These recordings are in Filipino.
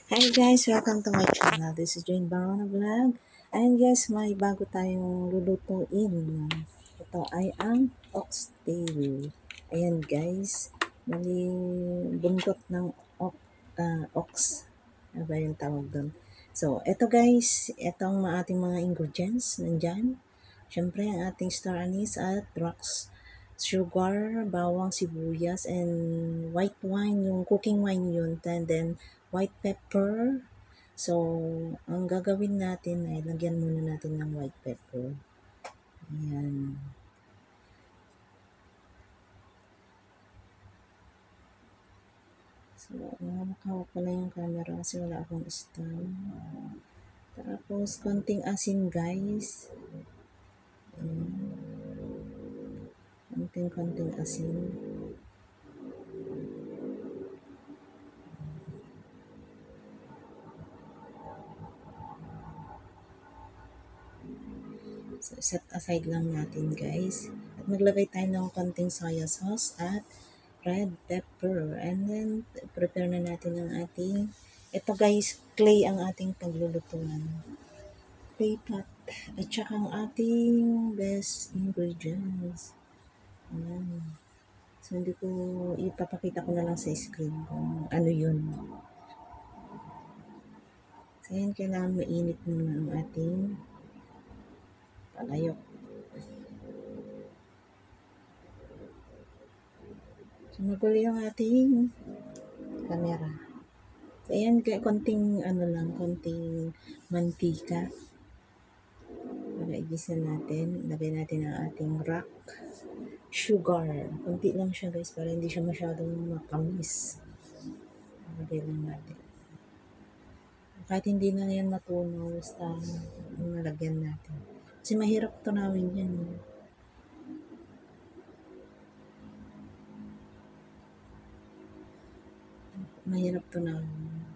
Hi guys, welcome to my channel. This is Jane Barona Vlog. And guys, may bago tayong lulutuin. Ito ay ang oxtail. Ayan guys, mali buntot ng ox. Ano ba yung tawag doon? So, ito guys, itong ating mga ingredients nandyan. Siyempre, ang ating star anise at rocks sugar, bawang, sibuyas, and white wine, yung cooking wine yun. And then, white pepper. So, ang gagawin natin ay lagyan muna natin ng white pepper. Ayan. So, nakakawak ko na yung camera kasi wala akong stand. Tapos, konting asin guys. Konting asin. So, set aside lang natin guys. At maglagay tayo ng konting soya sauce at red pepper. And then, prepare na natin ang ating, ito guys, clay ang ating paglulutuan. Clay pot. At saka ang ating best ingredients. Ayan. So, hindi ko, ipapakita ko na lang sa screen kung ano yun. So, ayan, kailangan mainit muna ang ating palayok. So, magulo yung ating camera. So, ayan, konting konting mantika. Para igisa natin. Ilagay natin ang ating rock sugar. Kunti lang siya guys, para hindi siya masyadong makamis. Ilagay lang natin. Kahit hindi na yan matunaw, basta nalagyan natin. Kasi mahirap tunawin yan. Mahirap tunawin.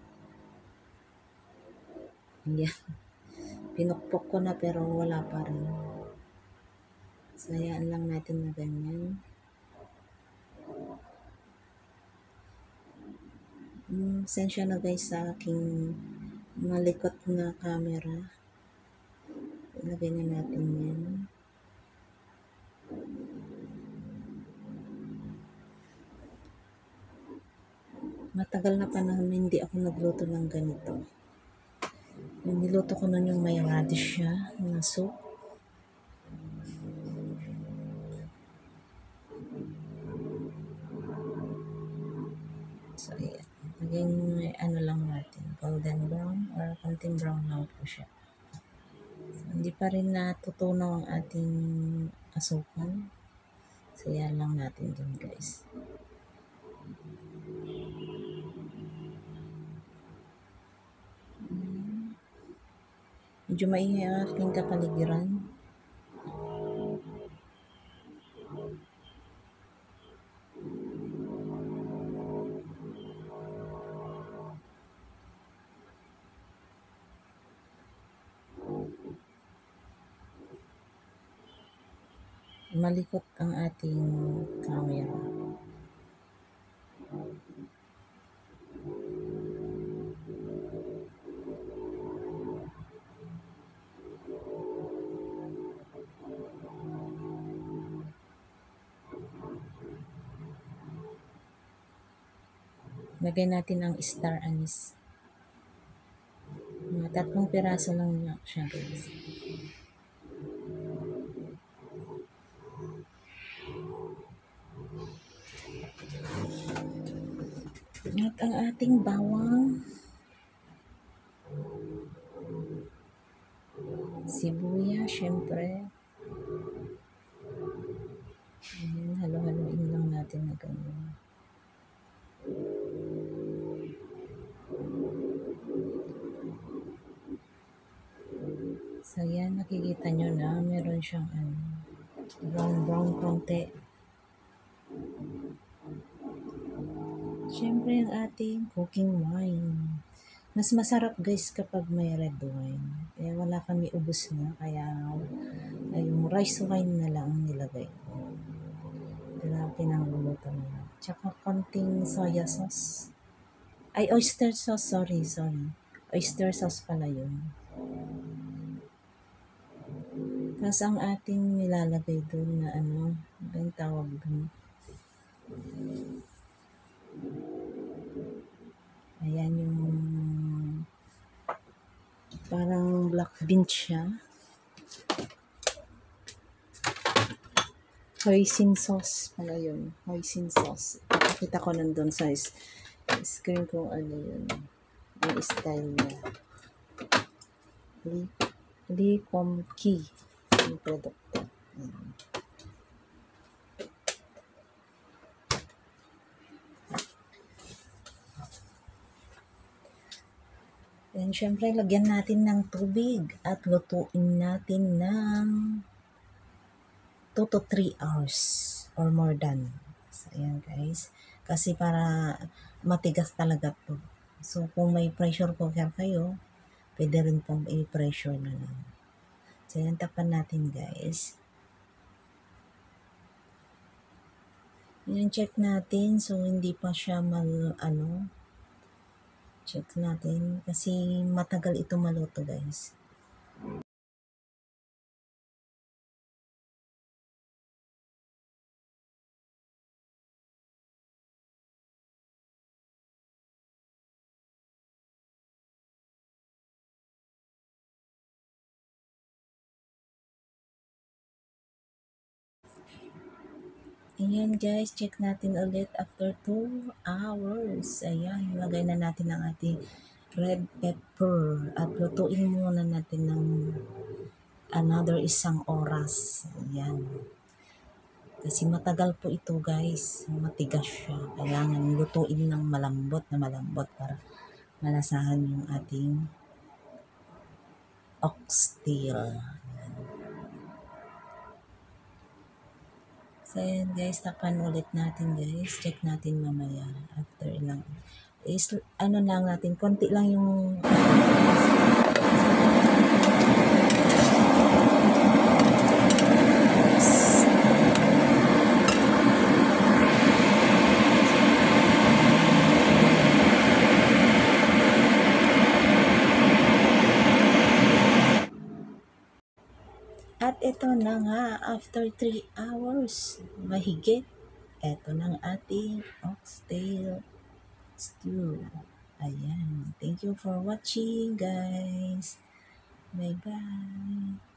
Yan. Pinukpok ko na pero wala pa rin. Sayaan lang natin na ganyan. Sensya na guys sa aking malikot na camera. Ilagay na natin yan. Matagal na panahon hindi ako nagluto ng ganito. Yung niluto ko nun yung may radish siya na soup. So, ayan. Naging lang natin, golden brown or konting brown lang po siya. So, hindi pa rin natutunaw ang ating asukal. So, yan lang natin dun guys. Medyo maingay ang aking kapaligiran. Malikot ang ating camera. Lagay natin ang star anise. Mga 3 piraso lang siya guys. At ang ating bawang, sibuyas, syempre. Ayan, halo-haloin lang natin na ganyan. So, yan, nakikita nyo na, meron siyang brown konti. Syempre, ang ating cooking wine. Mas masarap guys kapag may red wine. Kaya wala kami ubos na, kaya yung rice wine na lang ang nilagay. Kaya pinangluluto na. Tsaka konting soya sauce. Ay, oyster sauce. Sorry, sorry. Oyster sauce pala yun. Tapos ang ating nilalagay doon na ano, ba yung tawag doon? Ayan yung parang black bean siya. Hoisin sauce pala yun. Hoisin sauce. Nakita ko nandun sa screen kung ano yun. Yung style niya. Lee Kum Ki. Yung produkto. Ayan. Then, syempre, lagyan natin ng tubig at lutuin natin ng 2 to 3 hours or more than. So, ayan guys. Kasi para matigas talaga to. So, kung may pressure cooker kayo, pwede rin pong i-pressure na lang. So, ayan, tapan natin guys. Ayan, check natin. So, hindi pa siya check natin. Kasi matagal ito maluto guys. Ayan guys, check natin ulit after 2 hours. Ayan, lagay na natin ang ating red pepper at lutuin muna natin ng another 1 oras. Ayan. Kasi matagal po ito guys, matigas siya. Kailangan lutuin ng malambot para malasahan yung ating oxtail. So, ayan guys, tapan ulit natin guys. Check natin mamaya after ilang ano lang natin, konti lang yung at ito na nga, after 3 hours, mahigit, ito ng ating oxtail stew. Ayan. Thank you for watching, guys. Bye-bye.